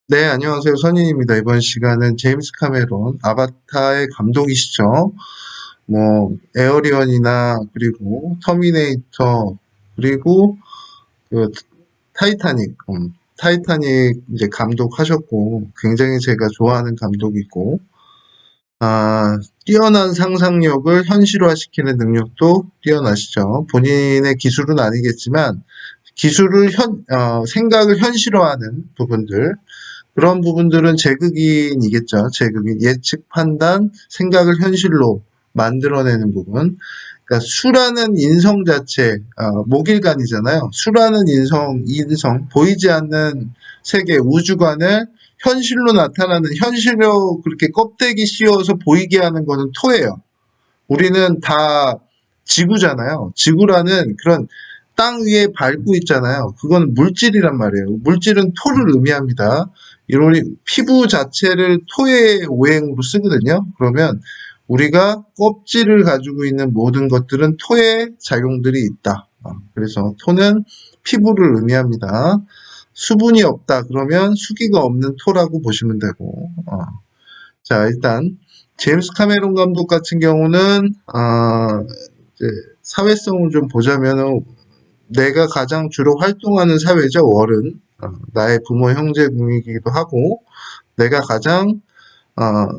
네, 안녕하세요. 선인입니다. 이번 시간은 제임스 카메론, 아바타의 감독이시죠. 에어리언이나, 그리고 터미네이터, 그리고 그 타이타닉, 타이타닉 이제 감독하셨고, 굉장히 제가 좋아하는 감독이고, 뛰어난 상상력을 현실화시키는 능력도 뛰어나시죠. 본인의 기술은 아니겠지만, 생각을 현실화하는 부분들, 그런 부분들은 제극인이겠죠. 제극인. 예측, 판단, 생각을 현실로 만들어내는 부분. 그러니까 수라는 인성 자체, 목일간이잖아요. 수라는 인성, 보이지 않는 세계, 우주관을 현실로 나타나는, 현실로 그렇게 껍데기 씌워서 보이게 하는 거는 토예요. 우리는 다 지구잖아요. 지구라는 그런 땅 위에 밟고 있잖아요. 그건 물질이란 말이에요. 물질은 토를 의미합니다. 이런 피부 자체를 토의 오행으로 쓰거든요. 그러면 우리가 껍질을 가지고 있는 모든 것들은 토의 작용들이 있다. 그래서 토는 피부를 의미합니다. 수분이 없다 그러면 수기가 없는 토라고 보시면 되고, 자, 일단 제임스 카메론 감독 같은 경우는 이제 사회성을 좀 보자면은, 내가 가장 주로 활동하는 사회죠. 월은 나의 부모 형제이기도 하고, 내가 가장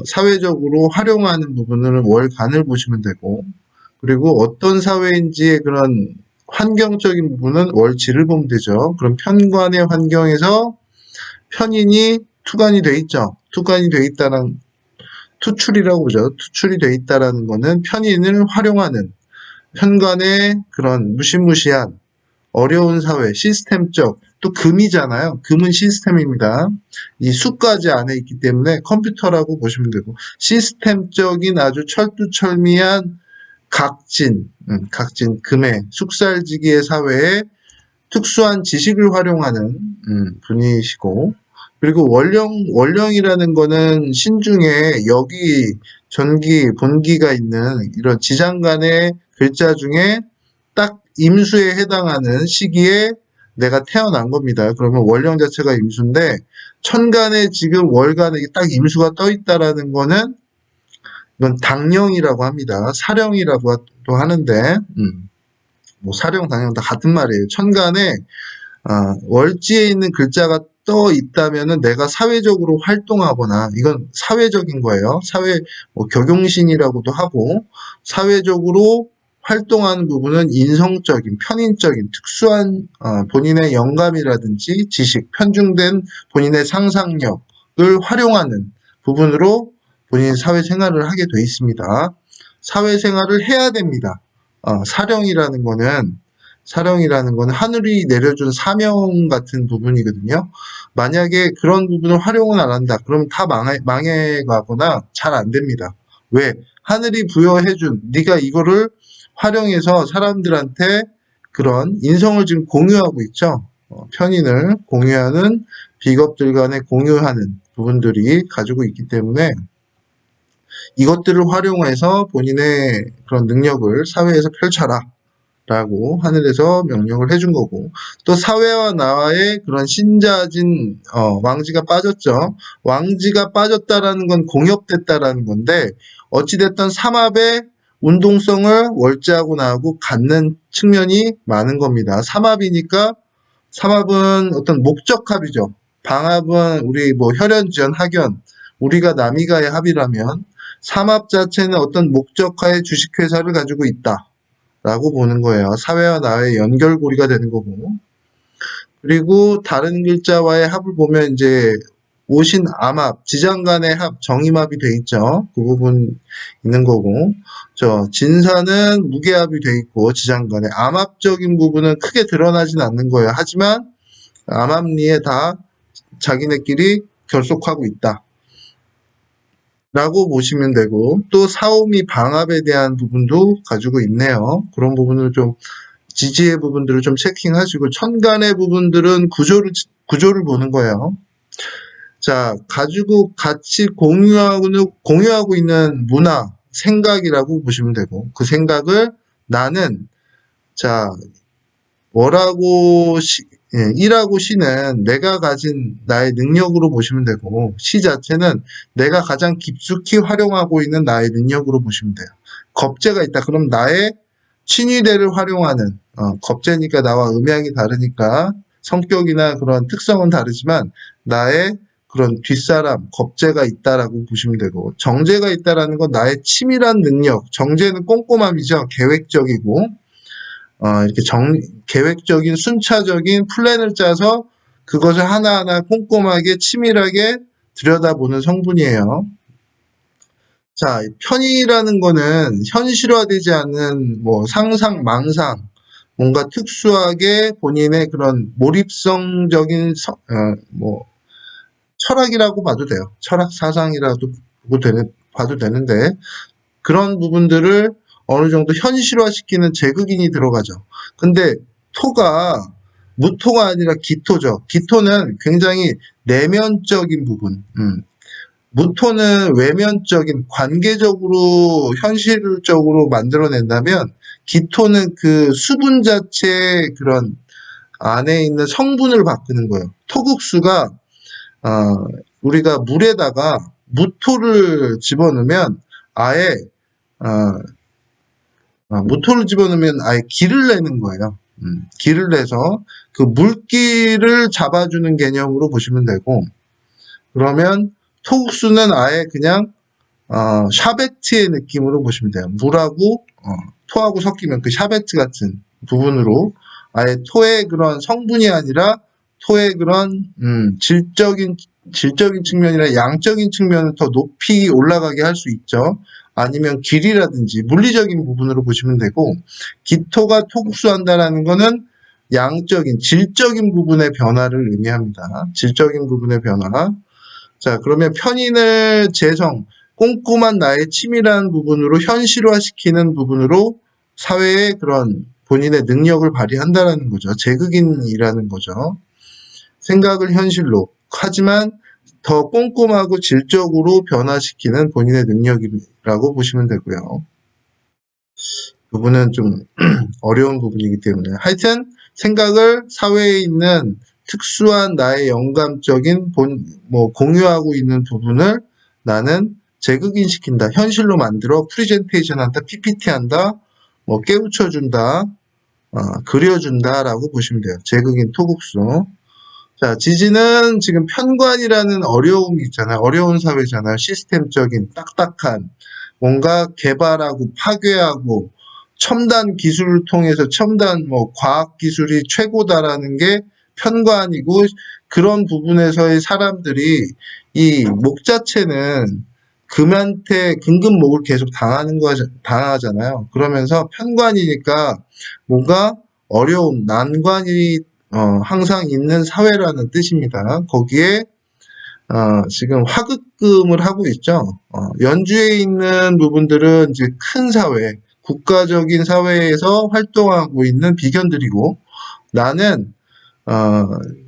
사회적으로 활용하는 부분은 월간을 보시면 되고, 그리고 어떤 사회인지의 그런 환경적인 부분은 월지를 보면 되죠. 그럼 편관의 환경에서 편인이 투관이 돼 있죠. 투관이 돼 있다는, 투출이라고 보죠. 투출이 돼 있다라는 거는 편인을 활용하는 현관의 그런 무시무시한 어려운 사회, 시스템적, 또 금이잖아요. 금은 시스템입니다. 이 수까지 안에 있기 때문에 컴퓨터라고 보시면 되고, 시스템적인 아주 철두철미한 각진, 금의 숙살지기의 사회에 특수한 지식을 활용하는 분이시고, 그리고 원령이라는 거는 신중에 역이, 전기, 본기가 있는 이런 지장간의 글자 중에 딱 임수에 해당하는 시기에 내가 태어난 겁니다. 그러면 월령 자체가 임수인데, 천간에 지금 월간에 딱 임수가 떠 있다라는 거는 이건 당령이라고 합니다. 사령이라고 또 하는데, 사령, 당령 다 같은 말이에요. 천간에 월지에 있는 글자가 떠 있다면은 내가 사회적으로 활동하거나, 이건 사회적인 거예요. 격용신이라고도 하고, 사회적으로 활동하는 부분은 인성적인, 편인적인, 특수한 본인의 영감이라든지 지식, 편중된 본인의 상상력을 활용하는 부분으로 본인 사회생활을 하게 돼 있습니다. 사회생활을 해야 됩니다. 사령이라는 거는 하늘이 내려준 사명 같은 부분이거든요. 만약에 그런 부분을 활용을 안 한다, 그러면 다 망해가거나 잘 안 됩니다. 왜? 하늘이 부여해준, 네가 이거를 활용해서 사람들한테 그런 인성을 지금 공유하고 있죠. 편인을 공유하는, 비겁들 간에 공유하는 부분들이 가지고 있기 때문에 이것들을 활용해서 본인의 그런 능력을 사회에서 펼쳐라 라고 하늘에서 명령을 해준 거고, 또 사회와 나와의 그런 신자진, 왕지가 빠졌죠. 왕지가 빠졌다라는 건 공역됐다라는 건데, 어찌됐든 삼합의 운동성을 월지하고 나하고 갖는 측면이 많은 겁니다. 삼합이니까, 삼합은 어떤 목적합이죠. 방합은 우리 혈연지연 학연, 우리가 남이가의 합이라면, 삼합 자체는 어떤 목적화의 주식회사를 가지고 있다 라고 보는 거예요. 사회와 나의 연결고리가 되는 거고. 그리고 다른 글자와의 합을 보면 이제 오신 암합, 지장 간의 합, 정임합이 돼 있죠. 그 부분 있는 거고. 진사는 무게합이 돼 있고, 지장 간의 암합적인 부분은 크게 드러나진 않는 거예요. 하지만 암합리에 다 자기네끼리 결속하고 있다 라고 보시면 되고, 또 사오미 방합에 대한 부분도 가지고 있네요. 그런 부분을 좀, 지지의 부분들을 좀 체킹하시고, 천간의 부분들은 구조를 보는 거예요. 자, 가지고 같이 공유하고 있는 문화, 생각이라고 보시면 되고, 그 생각을 나는, 자, 뭐라고 예, 이라고 시는 내가 가진 나의 능력으로 보시면 되고, 시 자체는 내가 가장 깊숙이 활용하고 있는 나의 능력으로 보시면 돼요. 겁재가 있다. 그럼 나의 친위대를 활용하는, 겁재니까 나와 음양이 다르니까 성격이나 그런 특성은 다르지만 나의 그런 뒷사람, 겁재가 있다라고 보시면 되고, 정재가 있다라는 건 나의 치밀한 능력, 정재는 꼼꼼함이죠. 계획적이고, 이렇게 계획적인 순차적인 플랜을 짜서 그것을 하나하나 꼼꼼하게 치밀하게 들여다보는 성분이에요. 자, 편의라는 거는 현실화되지 않는 뭐 상상, 망상, 뭔가 특수하게 본인의 그런 몰입성적인 뭐 철학이라고 봐도 돼요. 철학 사상이라도 봐도 되는데 그런 부분들을 어느 정도 현실화시키는 제극인이 들어가죠. 근데 토가 무토가 아니라 기토죠. 기토는 굉장히 내면적인 부분. 무토는 외면적인 관계적으로 현실적으로 만들어낸다면 기토는 그 수분 자체의 그런 안에 있는 성분을 바꾸는 거예요. 토국수가 우리가 물에다가 무토를 집어넣으면 아예 무토를 집어넣으면 아예 기를 내는 거예요. 기를 내서 그 물기를 잡아주는 개념으로 보시면 되고, 그러면 토국수는 아예 그냥 샤베트의 느낌으로 보시면 돼요. 물하고 토하고 섞이면 그 샤베트 같은 부분으로 아예 토의 그런 성분이 아니라 토의 그런 질적인 측면이나 양적인 측면을 더 높이 올라가게 할 수 있죠. 아니면 길이라든지 물리적인 부분으로 보시면 되고, 기토가 토국수한다라는 거는 양적인 질적인 부분의 변화를 의미합니다. 질적인 부분의 변화. 자, 그러면 편인을 재성, 꼼꼼한 나의 치밀한 부분으로 현실화시키는 부분으로 사회의 그런 본인의 능력을 발휘한다라는 거죠. 제극인이라는 거죠. 생각을 현실로. 하지만 더 꼼꼼하고 질적으로 변화시키는 본인의 능력이라고 보시면 되고요. 부분은 좀 어려운 부분이기 때문에. 하여튼 생각을 사회에 있는 특수한 나의 영감적인 공유하고 있는 부분을 나는 재극인시킨다. 현실로 만들어 프리젠테이션 한다. PPT 한다. 깨우쳐 준다. 그려준다라고 보시면 돼요. 재극인 토국수. 자, 지지는 지금 편관이라는 어려움이 있잖아요. 어려운 사회잖아요. 시스템적인, 딱딱한, 뭔가 개발하고 파괴하고 첨단 기술을 통해서 첨단 과학 기술이 최고다라는 게 편관이고, 그런 부분에서의 사람들이 이 목 자체는 금한테 금목을 계속 당하잖아요. 그러면서 편관이니까 뭔가 어려움, 난관이 항상 있는 사회라는 뜻입니다. 거기에 지금 화극금을 하고 있죠. 연주에 있는 부분들은 이제 큰 사회, 국가적인 사회에서 활동하고 있는 비견들이고, 나는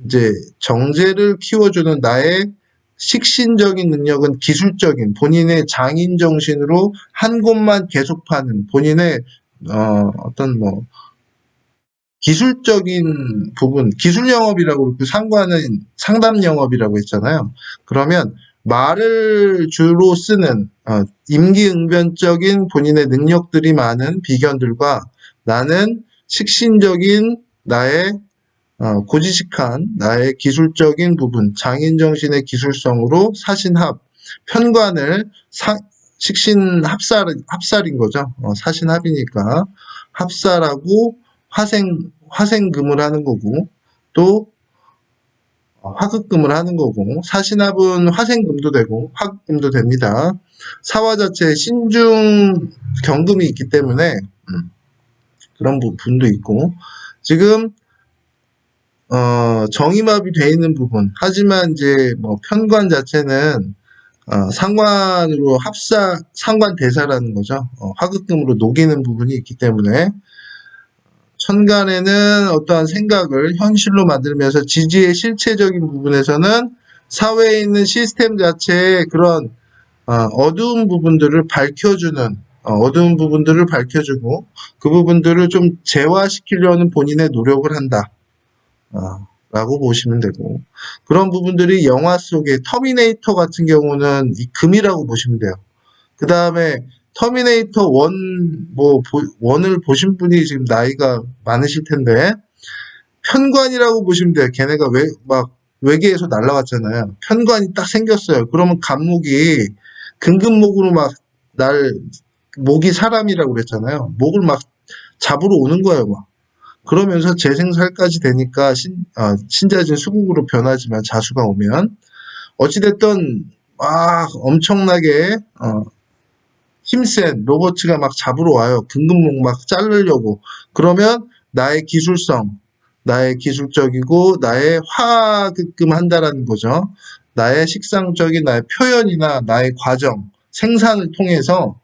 이제 정제를 키워주는 나의 식신적인 능력은 기술적인 본인의 장인 정신으로 한 곳만 계속 파는 본인의 어떤 기술적인 부분, 기술 영업이라고 그러고 상관은 상담 영업이라고 했잖아요. 그러면 말을 주로 쓰는 임기응변적인 본인의 능력들이 많은 비견들과 나는 식신적인 나의 고지식한 나의 기술적인 부분, 장인정신의 기술성으로 사신합, 편관을 식신 합살인 거죠. 사신합이니까 합살하고 화생금을 하는 거고, 또 화극금을 하는 거고, 사신합은 화생금도 되고 화극금도 됩니다. 사화 자체에 신중 경금이 있기 때문에 그런 부분도 있고, 지금 정임합이 돼 있는 부분, 하지만 이제 편관 자체는 상관으로 상관 대사라는 거죠. 화극금으로 녹이는 부분이 있기 때문에 천간에는 어떠한 생각을 현실로 만들면서 지지의 실체적인 부분에서는 사회에 있는 시스템 자체의 그런 어두운 부분들을 밝혀주는 어두운 부분들을 밝혀주고 그 부분들을 좀 재화시키려는 본인의 노력을 한다. 라고 보시면 되고, 그런 부분들이 영화 속에 터미네이터 같은 경우는 이 금이라고 보시면 돼요. 그 다음에 터미네이터 원을 보신 분이 지금 나이가 많으실 텐데, 편관이라고 보시면 돼요. 걔네가 막 외계에서 날라왔잖아요. 편관이 딱 생겼어요. 그러면 감목이 금금목으로 막 목이 사람이라고 그랬잖아요. 목을 막 잡으러 오는 거예요, 막. 그러면서 재생살까지 되니까 신자진 수국으로 변하지만 자수가 오면 어찌됐든 막 엄청나게 힘센 로봇가 막 잡으러 와요. 금금목 막 자르려고. 그러면 나의 기술성, 나의 기술적이고 나의 화급금 한다라는 거죠. 나의 식상적인 나의 표현이나 나의 과정, 생산을 통해서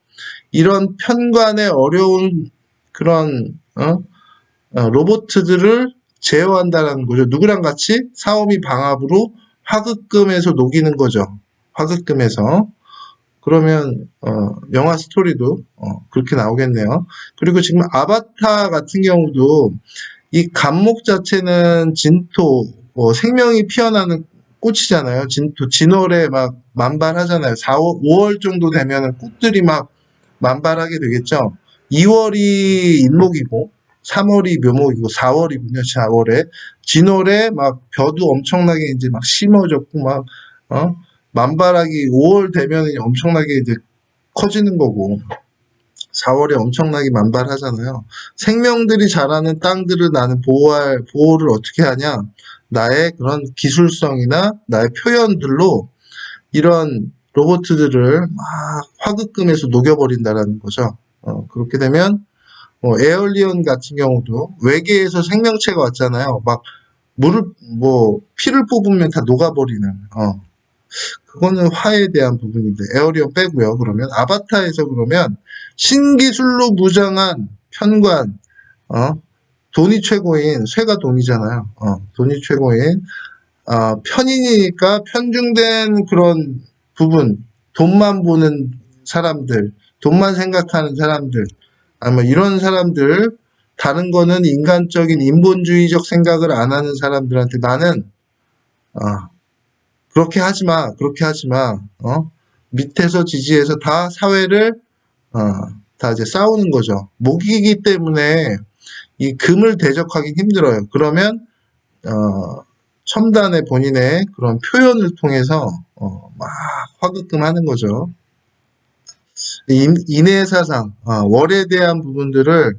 이런 편관의 어려운 그런 로봇들을 제어한다는 거죠. 누구랑 같이? 사오미 방압으로 화급금에서 녹이는 거죠. 화급금에서. 그러면 영화 스토리도 그렇게 나오겠네요. 그리고 지금 아바타 같은 경우도 이 감목 자체는 진토, 생명이 피어나는 꽃이잖아요. 진토, 진월에 막 만발하잖아요. 5월 정도 되면 꽃들이 막 만발하게 되겠죠. 2월이 인목이고 3월이 묘목이고 4월이군요. 4월에 진월에 막 벼도 엄청나게 이제 막 심어졌고 막 만발하기 5월 되면 엄청나게 이제 커지는 거고 4월에 엄청나게 만발하잖아요. 생명들이 자라는 땅들을 나는 보호를 어떻게 하냐? 나의 그런 기술성이나 나의 표현들로 이런 로봇들을 막 화급금에서 녹여버린다라는 거죠. 그렇게 되면 에얼리언 같은 경우도 외계에서 생명체가 왔잖아요. 막 피를 뽑으면 다 녹아버리는. 그거는 화에 대한 부분인데 에어리언 빼고요. 그러면 아바타에서 그러면 신기술로 무장한 편관, 돈이 최고인 쇠가 돈이잖아요. 돈이 최고인 편인이니까 편중된 그런 부분, 돈만 보는 사람들, 돈만 생각하는 사람들, 아마 이런 사람들, 다른 거는 인간적인 인본주의적 생각을 안 하는 사람들한테 나는 그렇게 하지 마, 그렇게 하지 마, 밑에서 지지해서 다 사회를 다 이제 싸우는 거죠. 목이기 때문에 이 금을 대적하기 힘들어요. 그러면 첨단의 본인의 그런 표현을 통해서 막 화급금하는 거죠. 인해사상, 월에 대한 부분들을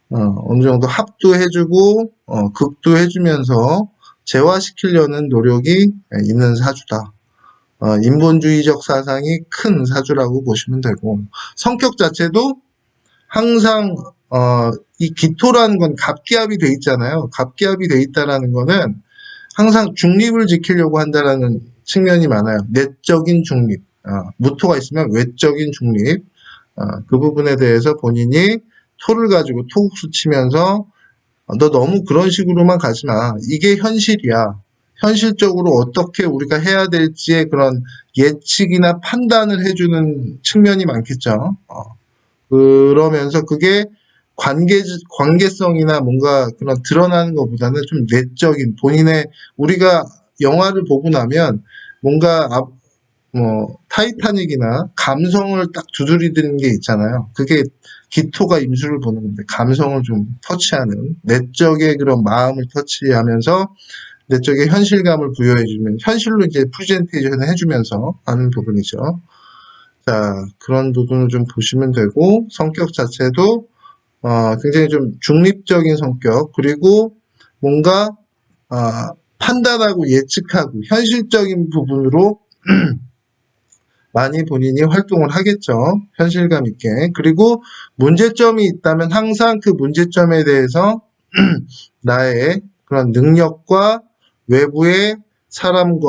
어느 정도 합도 해주고 극도 해주면서 재화시키려는 노력이 있는 사주다. 인본주의적 사상이 큰 사주라고 보시면 되고 성격 자체도 항상 이 기토라는 건 갑기합이 돼 있잖아요. 갑기합이 돼 있다라는 거는 항상 중립을 지키려고 한다라는 측면이 많아요. 내적인 중립, 무토가 있으면 외적인 중립, 그 부분에 대해서 본인이 토를 가지고 토국수 치면서 너 너무 그런 식으로만 가지 마. 이게 현실이야. 현실적으로 어떻게 우리가 해야 될지의 그런 예측이나 판단을 해주는 측면이 많겠죠. 그러면서 그게 관계성이나 뭔가 그런 드러나는 것보다는 좀 내적인 본인의 우리가 영화를 보고 나면 뭔가 타이타닉이나 감성을 딱 두드리는 게 있잖아요. 그게 기토가 임수를 보는 건데 감성을 좀 터치하는 내적의 그런 마음을 터치하면서 내적의 현실감을 부여해주면 현실로 이제 프레젠테이션을 해주면서 하는 부분이죠. 자, 그런 부분을 좀 보시면 되고 성격 자체도 굉장히 좀 중립적인 성격 그리고 뭔가 판단하고 예측하고 현실적인 부분으로 많이 본인이 활동을 하겠죠. 현실감 있게. 그리고 문제점이 있다면 항상 그 문제점에 대해서 나의 그런 능력과 외부의 사람을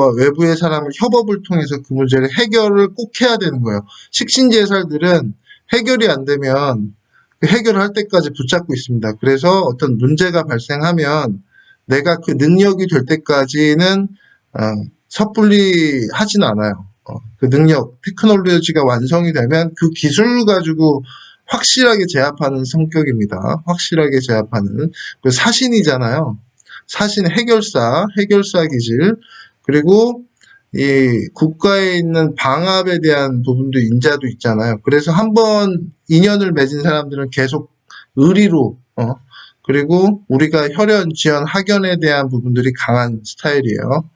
협업을 통해서 그 문제를 해결을 꼭 해야 되는 거예요. 식신제살들은 해결이 안 되면 그 해결할 때까지 붙잡고 있습니다. 그래서 어떤 문제가 발생하면 내가 그 능력이 될 때까지는 섣불리 하진 않아요. 그 능력, 테크놀로지가 완성이 되면 그 기술을 가지고 확실하게 제압하는 성격입니다. 확실하게 제압하는. 그 사신이잖아요. 사신 해결사 기질, 그리고 이 국가에 있는 방합에 대한 부분도 인자도 있잖아요. 그래서 한번 인연을 맺은 사람들은 계속 의리로, 그리고 우리가 혈연, 지연, 학연에 대한 부분들이 강한 스타일이에요.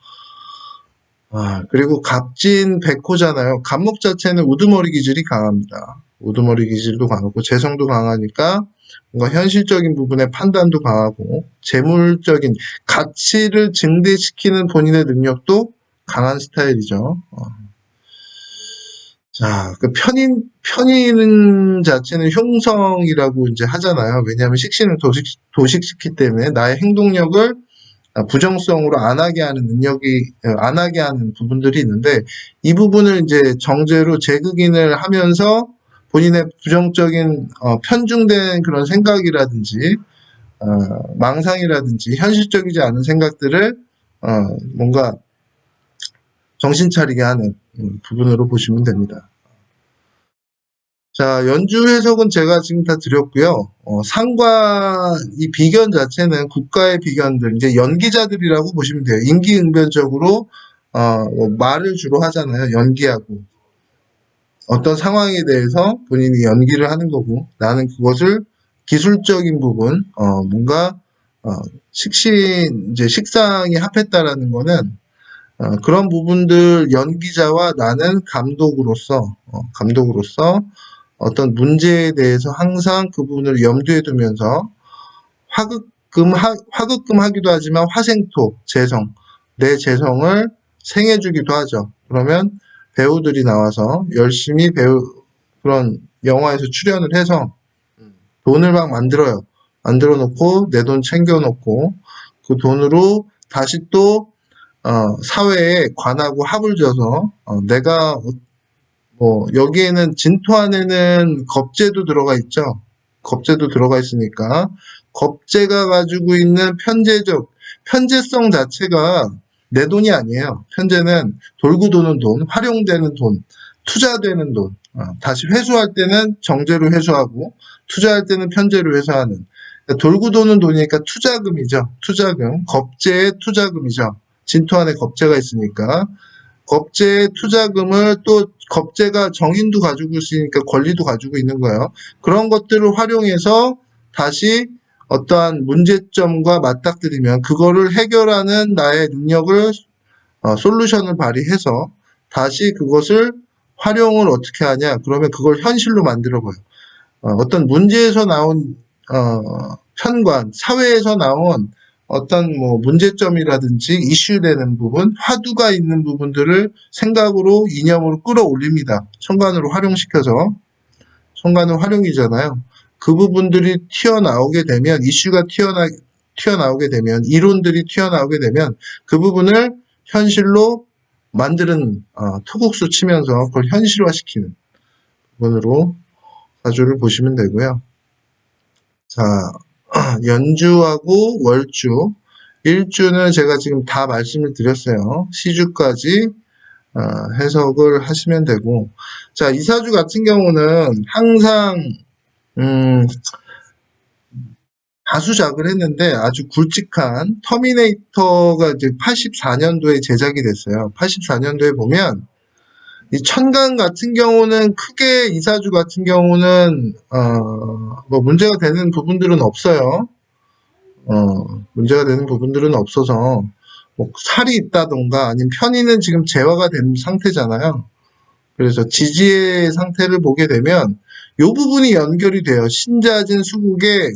그리고 갑진 백호잖아요. 갑목 자체는 우두머리 기질이 강합니다. 우두머리 기질도 강하고 재성도 강하니까 뭔가 현실적인 부분의 판단도 강하고 재물적인 가치를 증대시키는 본인의 능력도 강한 스타일이죠. 자, 그 편인 자체는 흉성이라고 이제 하잖아요. 왜냐하면 식신을 도식시키기 때문에 나의 행동력을 부정성으로 안 하게 하는 안 하게 하는 부분들이 있는데, 이 부분을 이제 정제로 재극인을 하면서 본인의 부정적인, 편중된 그런 생각이라든지, 망상이라든지, 현실적이지 않은 생각들을, 뭔가 정신 차리게 하는 부분으로 보시면 됩니다. 자, 연주 해석은 제가 지금 다 드렸고요. 상관, 이 비견 자체는 국가의 비견들, 이제 연기자들이라고 보시면 돼요. 임기응변적으로, 말을 주로 하잖아요. 연기하고. 어떤 상황에 대해서 본인이 연기를 하는 거고, 나는 그것을 기술적인 부분, 뭔가, 이제 식상이 합했다라는 거는, 그런 부분들 연기자와 나는 감독으로서 어떤 문제에 대해서 항상 그 부분을 염두에 두면서 화급금하기도 하지만 화생토, 재성, 내 재성을 생해주기도 하죠. 그러면 배우들이 나와서 열심히 그런 영화에서 출연을 해서 돈을 막 만들어 놓고 내 돈 챙겨 놓고 그 돈으로 다시 또 사회에 관하고 합을 줘서 내가 여기에는 진토 안에는 겁재도 들어가 있죠. 겁재도 들어가 있으니까 겁재가 가지고 있는 편재성 자체가 내 돈이 아니에요. 편재는 돌고 도는 돈, 활용되는 돈, 투자되는 돈. 다시 회수할 때는 정제로 회수하고 투자할 때는 편재로 회수하는. 그러니까 돌고 도는 돈이니까 투자금이죠. 투자금. 겁재의 투자금이죠. 진토 안에 겁재가 있으니까. 겁재의 투자금을 또 겁재가 정인도 가지고 있으니까 권리도 가지고 있는 거예요. 그런 것들을 활용해서 다시 어떠한 문제점과 맞닥뜨리면 그거를 해결하는 나의 능력을 솔루션을 발휘해서 다시 그것을 활용을 어떻게 하냐? 그러면 그걸 현실로 만들어 봐요. 어떤 문제에서 나온 편관, 사회에서 나온 어떤 문제점이라든지 이슈되는 부분, 화두가 있는 부분들을 생각으로 이념으로 끌어올립니다. 천간으로 활용시켜서. 천간은 활용이잖아요. 그 부분들이 튀어나오게 되면, 이슈가 튀어나오게 되면, 이론들이 튀어나오게 되면 그 부분을 현실로 만드는 토국수 치면서 그걸 현실화시키는 부분으로 사주를 보시면 되고요. 자, 연주하고 월주, 일주는 제가 지금 다 말씀을 드렸어요. 시주까지 해석을 하시면 되고, 자, 이사주 같은 경우는 항상 다수작을 했는데 아주 굵직한 터미네이터가 이제 84년도에 제작이 됐어요. 84년도에 보면 이 천간 같은 경우는 크게 이사주 같은 경우는 문제가 되는 부분들은 없어요. 문제가 되는 부분들은 없어서 살이 있다던가 아니면 편의는 지금 재화가 된 상태잖아요. 그래서 지지의 상태를 보게 되면 이 부분이 연결이 돼요. 신자진 수국에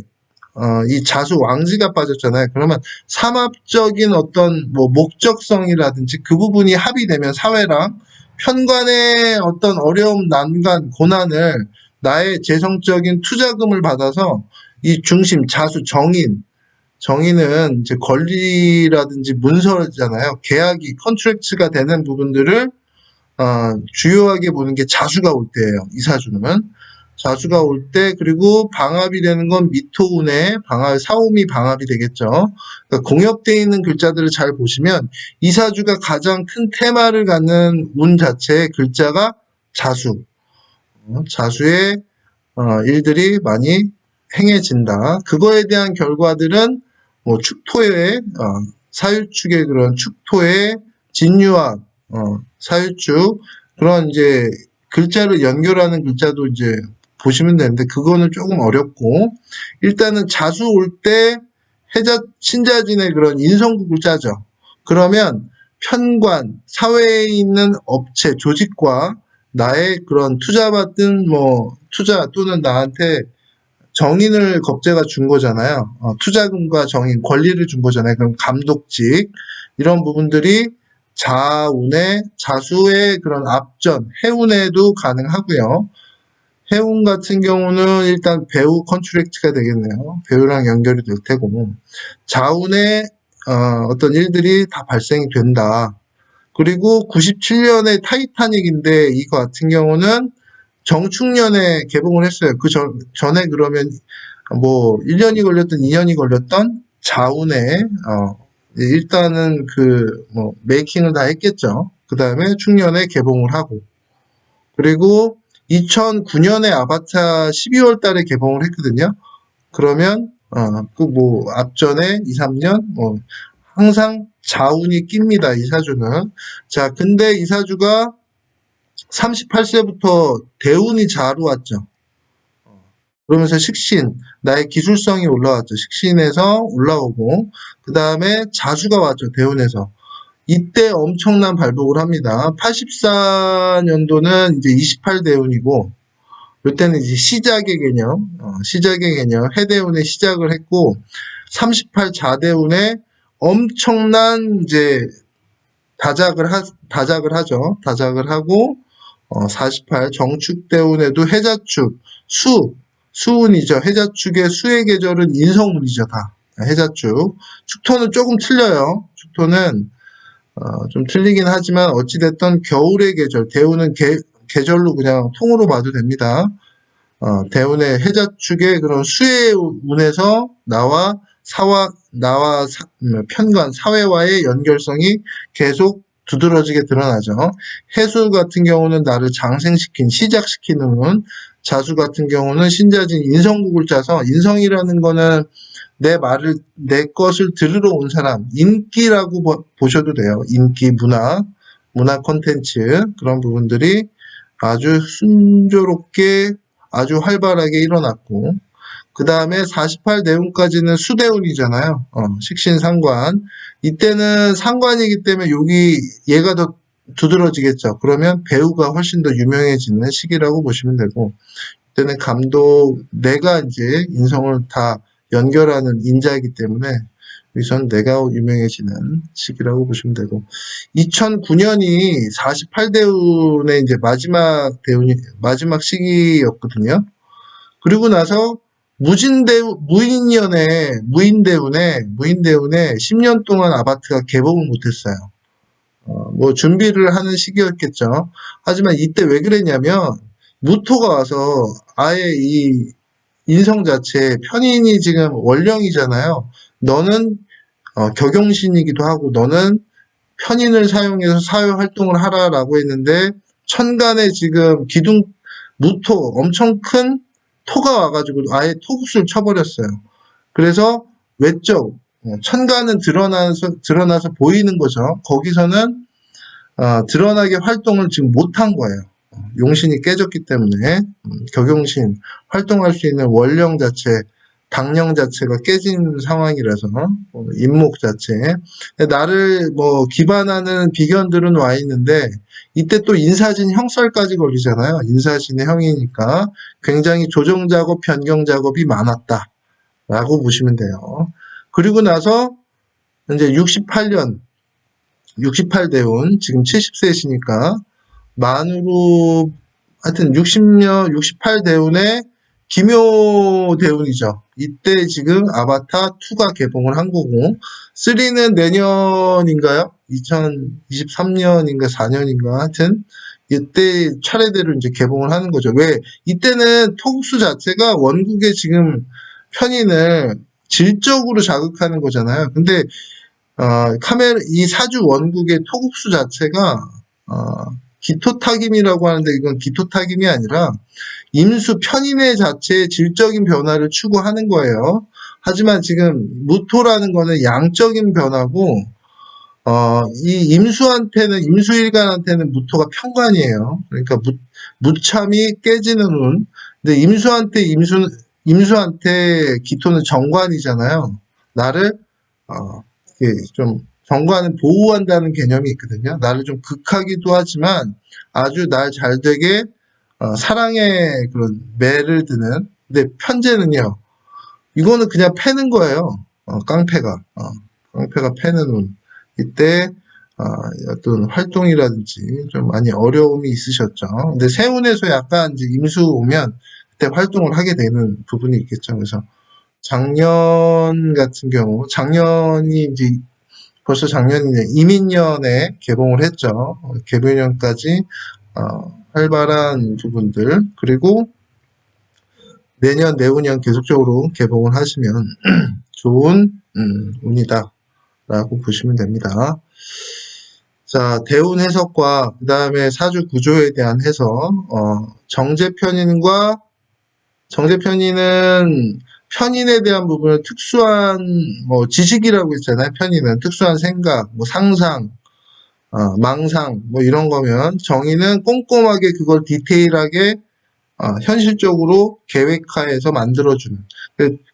이 자수 왕지가 빠졌잖아요. 그러면 삼합적인 어떤 목적성이라든지 그 부분이 합의되면 사회랑 편관의 어떤 어려움, 난관, 고난을 나의 재성적인 투자금을 받아서 이 중심, 자수, 정인은 이제 권리라든지 문서잖아요. 계약이 컨트랙트가 되는 부분들을 주요하게 보는 게 자수가 올 때예요. 이사주는. 자수가 올 때, 그리고 방합이 되는 건 미토운의 사오미 방합이 되겠죠. 그러니까 공엽되어 있는 글자들을 잘 보시면 이사주가 가장 큰 테마를 갖는 운 자체의 글자가 자수. 자수의 일들이 많이 행해진다. 그거에 대한 결과들은 뭐 축토의 사유축의 그런 축토의 진유학, 사유축 그런 이제 글자를 연결하는 글자도 이제 보시면 되는데 그거는 조금 어렵고 일단은 자수 올 때 해자 신자진의 그런 인성국을 짜죠. 그러면 편관, 사회에 있는 업체, 조직과 나의 그런 투자받은 뭐 투자 또는 나한테 정인을 겁재가 준 거잖아요. 투자금과 정인, 권리를 준 거잖아요. 그럼 감독직 이런 부분들이 자운의 자수의 그런 앞전, 해운에도 가능하고요. 해운 같은 경우는 일단 배우 컨트랙트가 되겠네요. 배우랑 연결이 될 테고 자운의 어떤 일들이 다 발생이 된다. 그리고 97년에 타이타닉인데 이거 같은 경우는 정축년에 개봉을 했어요. 그 전에 그러면 뭐 1년이 걸렸던 2년이 걸렸던 자운에 일단은 그 뭐 메이킹을 다 했겠죠. 그 다음에 축년에 개봉을 하고 그리고 2009년에 아바타 12월 달에 개봉을 했거든요. 그러면 그 뭐 앞전에 2, 3년 뭐 항상 자운이 낍니다. 이 사주는. 자, 근데 이 사주가 38세부터 대운이 자로 왔죠. 그러면서 식신, 나의 기술성이 올라왔죠. 식신에서 올라오고, 그 다음에 자수가 왔죠. 대운에서. 이때 엄청난 발복을 합니다. 84년도는 이제 28대운이고, 이때는 이제 시작의 개념, 시작의 개념, 해대운의 시작을 했고, 38 자대운에 엄청난 이제 다작을 하죠. 다작을 하고, 48 정축대운에도 해자축, 수운이죠. 해자축의 수의 계절은 인성운이죠. 다. 해자축. 축토는 조금 틀려요. 축토는 좀 틀리긴 하지만 어찌됐든 겨울의 계절, 대운은 계절로 그냥 통으로 봐도 됩니다. 대운의 해자축의 그런 수의 운에서 나와 편관, 사회와의 연결성이 계속 두드러지게 드러나죠. 해수 같은 경우는 나를 장생시킨, 시작시키는 운, 자수 같은 경우는 신자진 인성국을 짜서 인성이라는 거는 내 것을 들으러 온 사람, 인기라고 보셔도 돼요. 인기, 문화 콘텐츠, 그런 부분들이 아주 순조롭게, 아주 활발하게 일어났고, 그 다음에 48 대운까지는 수대운이잖아요. 식신상관. 이때는 상관이기 때문에 얘가 더 두드러지겠죠. 그러면 배우가 훨씬 더 유명해지는 시기라고 보시면 되고, 이때는 감독, 내가 이제 인성을 다 연결하는 인자이기 때문에 여기선 내가 유명해지는 시기라고 보시면 되고 2009년이 48대운의 이제 마지막 시기였거든요. 그리고 나서 무인대운에 10년 동안 아바트가 개봉을 못했어요. 뭐 준비를 하는 시기였겠죠. 하지만 이때 왜 그랬냐면 무토가 와서 아예 이 인성 자체 편인이 지금 원령이잖아요. 너는 격용신이기도 하고 너는 편인을 사용해서 사회 활동을 하라라고 했는데 천간에 지금 기둥 무토 엄청 큰 토가 와가지고 아예 토국수를 쳐버렸어요. 그래서 외적 천간은 드러나서 보이는 거죠. 거기서는 드러나게 활동을 지금 못한 거예요. 용신이 깨졌기 때문에 격용신 활동할 수 있는 원령 자체 당령 자체가 깨진 상황이라서 인목 자체 나를 뭐 기반하는 비견들은 와 있는데 이때 또 인사진 형설까지 걸리잖아요. 인사진의 형이니까 굉장히 조정 작업 변경 작업이 많았다라고 보시면 돼요. 그리고 나서 이제 68대운 지금 70세시니까 만으로 하여튼 68대운의 기묘대운이죠. 이때 지금 아바타 2가 개봉을 한 거고 3는 내년인가요? 2023년인가 4년인가 하여튼 이때 차례대로 이제 개봉을 하는 거죠. 왜? 이때는 토국수 자체가 원국의 지금 편인을 질적으로 자극하는 거잖아요. 근데 이 사주 원국의 토국수 자체가 기토타김이라고 하는데 이건 기토타김이 아니라 임수 편인의 자체의 질적인 변화를 추구하는 거예요. 하지만 지금 무토라는 거는 양적인 변화고, 이 임수일간한테는 무토가 편관이에요. 그러니까 무참이 깨지는 운. 근데 임수한테 기토는 정관이잖아요. 나를, 이렇게 좀, 정관은 보호한다는 개념이 있거든요. 나를 좀 극하기도 하지만 아주 날 잘되게, 사랑의 그런 매를 드는. 근데 편제는요, 이거는 그냥 패는 거예요. 깡패가. 깡패가 패는 운. 이때, 어, 어떤 활동이라든지 좀 많이 어려움이 있으셨죠. 근데 세운에서 약간 이제 임수 오면 그때 활동을 하게 되는 부분이 있겠죠. 그래서 작년 같은 경우, 작년이 이제 벌써 작년이네. 이민년에 개봉을 했죠. 개봉년까지, 활발한 부분들. 그리고 내년, 내후년 계속적으로 개봉을 하시면 좋은 운이다라고 보시면 됩니다. 자, 대운 해석과 그 다음에 사주 구조에 대한 해석. 정제편인과 정제편인은 편인에 대한 부분은 특수한 뭐 지식이라고 있잖아요. 편인은 특수한 생각, 뭐 상상, 망상 뭐 이런 거면 정의는 꼼꼼하게 그걸 디테일하게 현실적으로 계획하에서 만들어주는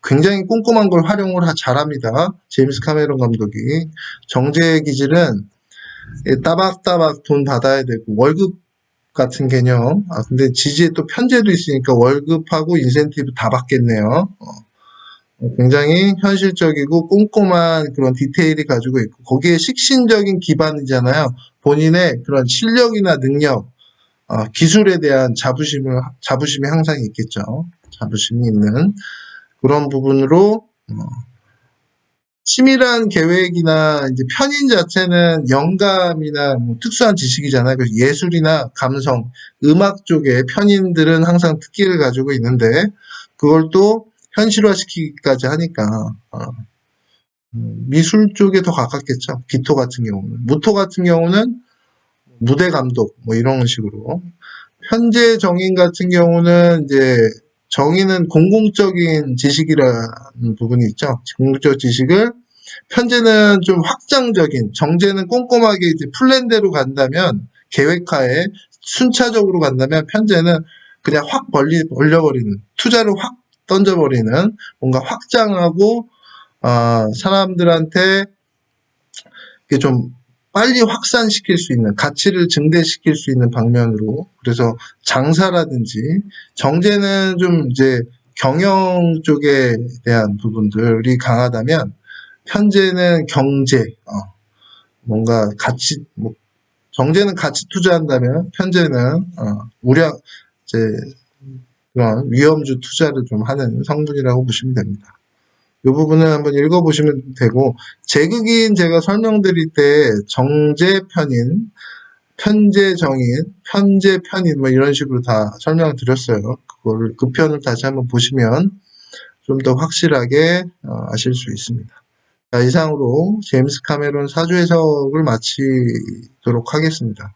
굉장히 꼼꼼한 걸 활용을 잘합니다. 제임스 카메론 감독이. 정제의 기질은 따박따박 돈 받아야 되고 월급 같은 개념. 근데 지지에 또 편제도 있으니까 월급하고 인센티브 다 받겠네요. 굉장히 현실적이고 꼼꼼한 그런 디테일이 가지고 있고 거기에 식신적인 기반이잖아요. 본인의 그런 실력이나 능력, 기술에 대한 자부심이 항상 있겠죠. 자부심이 있는 그런 부분으로 치밀한 계획이나 이제 편인 자체는 영감이나 뭐 특수한 지식이잖아요. 그래서 예술이나 감성, 음악 쪽에 편인들은 항상 특기를 가지고 있는데 그걸 또 현실화시키기까지 하니까 미술 쪽에 더 가깝겠죠. 기토 같은 경우는. 무토 같은 경우는 무대 감독 뭐 이런 식으로. 현재 정인 같은 경우는 이제 정의는 공공적인 지식이라는 부분이 있죠. 공공적 지식을 편제는 좀 확장적인, 정제는 꼼꼼하게 이제 플랜대로 간다면 계획하에 순차적으로 간다면 편제는 그냥 확 벌려버리는, 투자를 확 던져버리는 뭔가 확장하고 사람들한테 좀 빨리 확산시킬 수 있는 가치를 증대시킬 수 있는 방면으로 그래서 장사라든지 정제는 좀 이제 경영 쪽에 대한 부분들이 강하다면 편제는 경제 뭔가 가치 뭐 정제는 가치 투자한다면 편제는 우량 이제 그런 위험주 투자를 좀 하는 성분이라고 보시면 됩니다. 이 부분을 한번 읽어보시면 되고 제극인 제가 설명드릴 때 정제편인, 편제정인, 편제편인 뭐 이런 식으로 다 설명을 드렸어요. 그 편을 다시 한번 보시면 좀 더 확실하게 아실 수 있습니다. 자, 이상으로 제임스 카메론 사주 해석을 마치도록 하겠습니다.